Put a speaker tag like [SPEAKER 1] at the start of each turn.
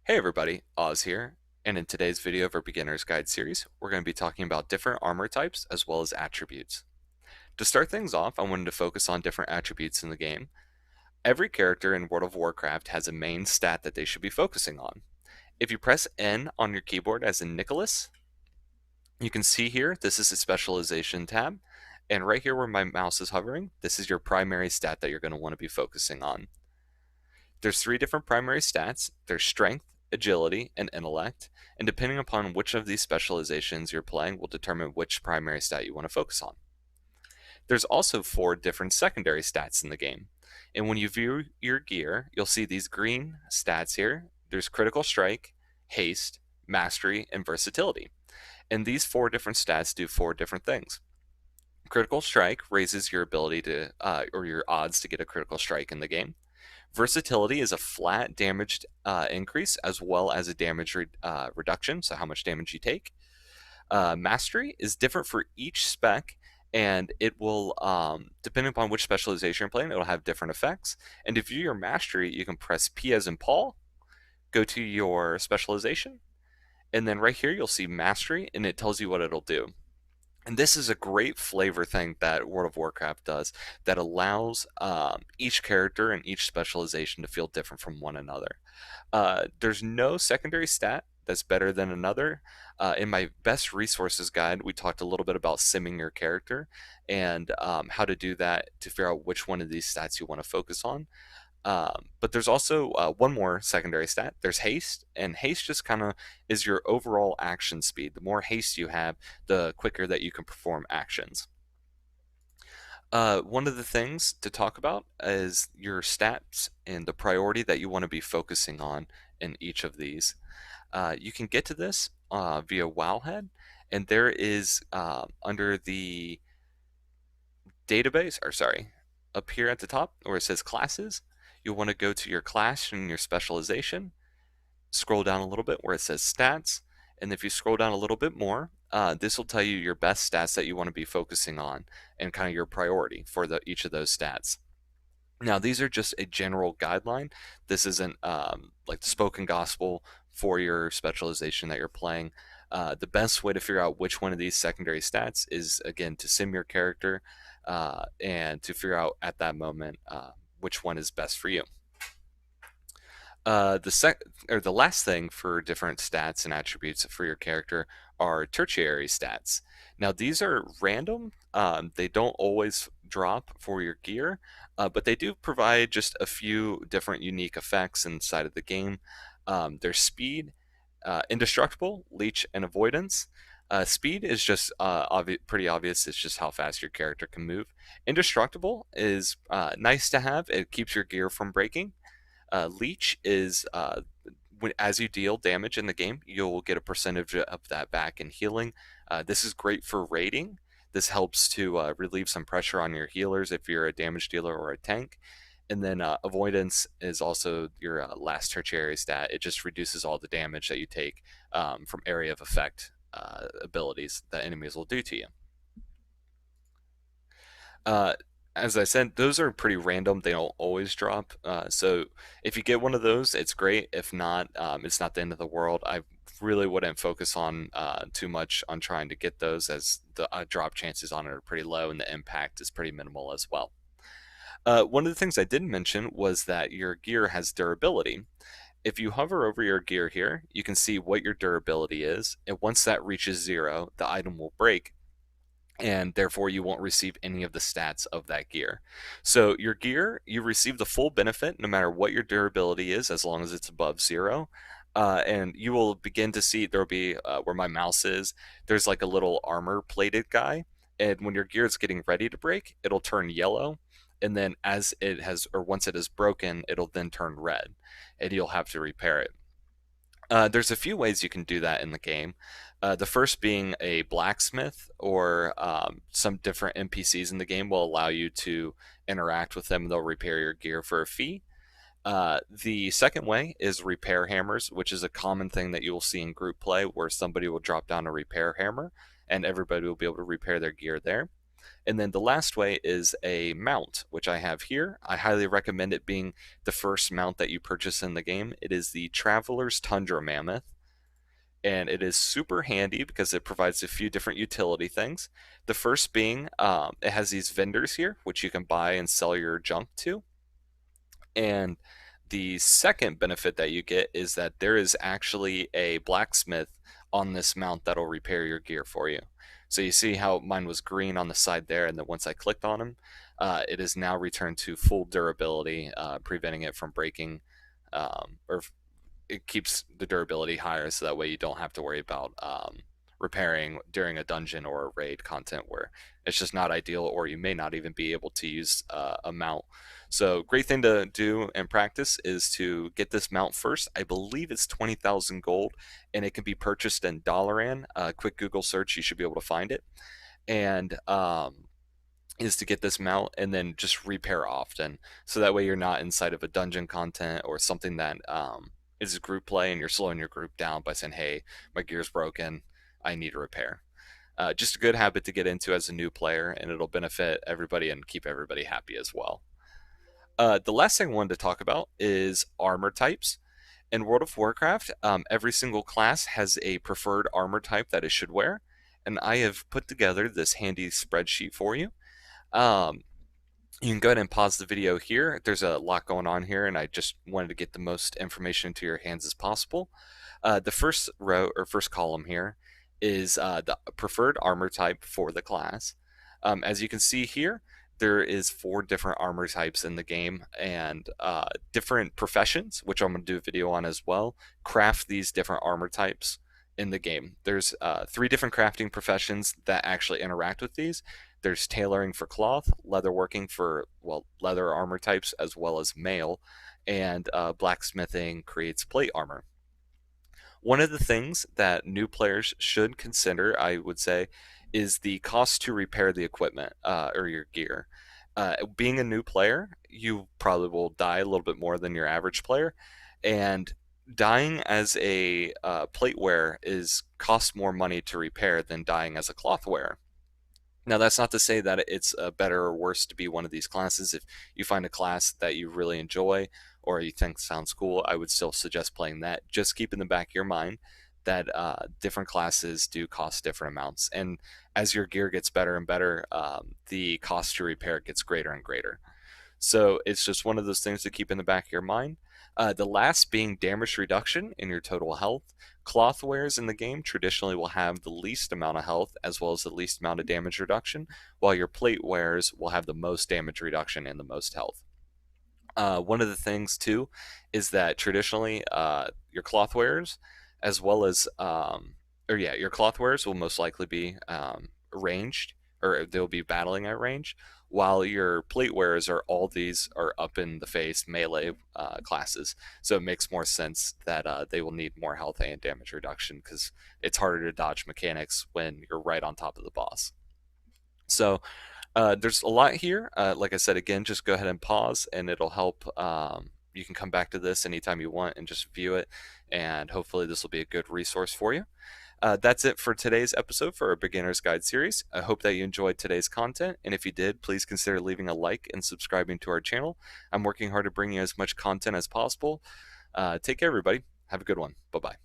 [SPEAKER 1] Hey everybody, Oz here, and in today's video of our Beginner's Guide series, we're going to be talking about different armor types as well as attributes. To start things off, I wanted to focus on different attributes in the game. Every character in World of Warcraft has a main stat that they should be focusing on. If you press N on your keyboard as in Nicholas, you can see here, this is a specialization tab, and right here where my mouse is hovering, this is your primary stat that you're going to want to be focusing on. There's three different primary stats. There's strength, agility, and intellect, and depending upon which of these specializations you're playing will determine which primary stat you want to focus on. There's also four different secondary stats in the game, and when you view your gear, you'll see these green stats here. There's critical strike, haste, mastery, and versatility. And these four different stats do four different things. Critical strike raises your ability to, or your odds to get a critical strike in the game. Versatility is a flat damage increase as well as a damage reduction, so how much damage you take. Mastery is different for each spec, and it will, depending upon which specialization you're playing, it'll have different effects. And to view your mastery, you can press P as in Paul, go to your specialization, and then right here you'll see mastery, and it tells you what it'll do. And this is a great flavor thing that World of Warcraft does that allows each character and each specialization to feel different from one another. There's no secondary stat that's better than another. In my best resources guide, we talked a little bit about simming your character and how to do that to figure out which one of these stats you want to focus on. But there's also one more secondary stat. There's haste, and haste just kind of is your overall action speed. The more haste you have, the quicker that you can perform actions. One of the things to talk about is your stats and the priority that you want to be focusing on in each of these. You can get to this via Wowhead, and there is under the database, or sorry, up here at the top where it says classes, you'll want to go to your class and your specialization, scroll down a little bit where it says stats, and if you scroll down a little bit more, this will tell you your best stats that you want to be focusing on and kind of your priority for each of those stats. Now, these are just a general guideline. This isn't like the spoken gospel for your specialization that you're playing. The best way to figure out which one of these secondary stats is, again, to sim your character and to figure out at that moment which one is best for you. The last thing for different stats and attributes for your character are tertiary stats. Now these are random. They don't always drop for your gear, but they do provide just a few different unique effects inside of the game. There's speed, indestructible, leech, and avoidance. Speed is just pretty obvious. It's just how fast your character can move. Indestructible is nice to have. It keeps your gear from breaking. Leech is as you deal damage in the game, you'll get a percentage of that back in healing. This is great for raiding. This helps to relieve some pressure on your healers if you're a damage dealer or a tank. And then avoidance is also your last tertiary stat. It just reduces all the damage that you take from area of effect abilities that enemies will do to you. As I said, those are pretty random. They don't always drop. So if you get one of those, it's great. If not, it's not the end of the world. I really wouldn't focus on too much on trying to get those, as the drop chances on it are pretty low and the impact is pretty minimal as well. One of the things I didn't mention was that your gear has durability. If you hover over your gear here, you can see what your durability is, and once that reaches 0, the item will break, and therefore you won't receive any of the stats of that gear. So your gear, you receive the full benefit no matter what your durability is, as long as it's above 0. And you will begin to see, there'll be, where my mouse is, there's like a little armor plated guy, and when your gear is getting ready to break, it'll turn yellow, and then as it has, or once it is broken, it'll then turn red, and you'll have to repair it. There's a few ways you can do that in the game. The first being a blacksmith, or some different NPCs in the game will allow you to interact with them, and they'll repair your gear for a fee. The second way is repair hammers, which is a common thing that you will see in group play, where somebody will drop down a repair hammer and everybody will be able to repair their gear there. And then the last way is a mount, which I have here. I highly recommend it being the first mount that you purchase in the game. It is the Traveler's Tundra Mammoth, and it is super handy because it provides a few different utility things. The first being it has these vendors here, which you can buy and sell your junk to. And the second benefit that you get is that there is actually a blacksmith on this mount that'll repair your gear for you. So you see how mine was green on the side there, and then once I clicked on him, it is now returned to full durability, preventing it from breaking, or it keeps the durability higher, so that way you don't have to worry about repairing during a dungeon or a raid content where it's just not ideal, or you may not even be able to use a mount. So great thing to do and practice is to get this mount first. I believe it's 20,000 gold, and it can be purchased in Dollaran. Quick Google search, you should be able to find it. And is to get this mount and then just repair often, so that way you're not inside of a dungeon content or something that is group play, and you're slowing your group down by saying, hey, my gear's broken, I need a repair. Just a good habit to get into as a new player, and it'll benefit everybody and keep everybody happy as well. The last thing I wanted to talk about is armor types. In World of Warcraft, every single class has a preferred armor type that it should wear, and I have put together this handy spreadsheet for you. Um, you can go ahead and pause the video here. There's a lot going on here, and I just wanted to get the most information into your hands as possible. The first row or first column here is the preferred armor type for the class. As you can see here, there is 4 different armor types in the game, and different professions, which I'm going to do a video on as well, craft these different armor types in the game. There's 3 different crafting professions that actually interact with these. There's tailoring for cloth, leatherworking for, well, leather armor types as well as mail, and blacksmithing creates plate armor. One of the things that new players should consider, I would say, is the cost to repair the equipment or your gear. Being a new player, you probably will die a little bit more than your average player, and dying as a plate wearer is costs more money to repair than dying as a cloth wearer. Now, that's not to say that it's better or worse to be one of these classes. If you find a class that you really enjoy or you think sounds cool, I would still suggest playing that. Just keep in the back of your mind that different classes do cost different amounts. And as your gear gets better and better, the cost to repair gets greater and greater. So it's just one of those things to keep in the back of your mind. The last being damage reduction in your total health. Cloth wares in the game traditionally will have the least amount of health as well as the least amount of damage reduction, while your plate wares will have the most damage reduction and the most health. One of the things too is that traditionally your cloth wares, as well as your cloth wares will most likely be ranged, or they'll be battling at range, while your plate wearers are all these are up in the face melee classes. So it makes more sense that they will need more health and damage reduction, because it's harder to dodge mechanics when you're right on top of the boss. So there's a lot here. Like I said, again, just go ahead and pause, and it'll help. You can come back to this anytime you want and just view it, and hopefully this will be a good resource for you. That's it for today's episode for our Beginner's Guide series. I hope that you enjoyed today's content, and if you did, please consider leaving a like and subscribing to our channel. I'm working hard to bring you as much content as possible. Take care, everybody. Have a good one. Bye-bye.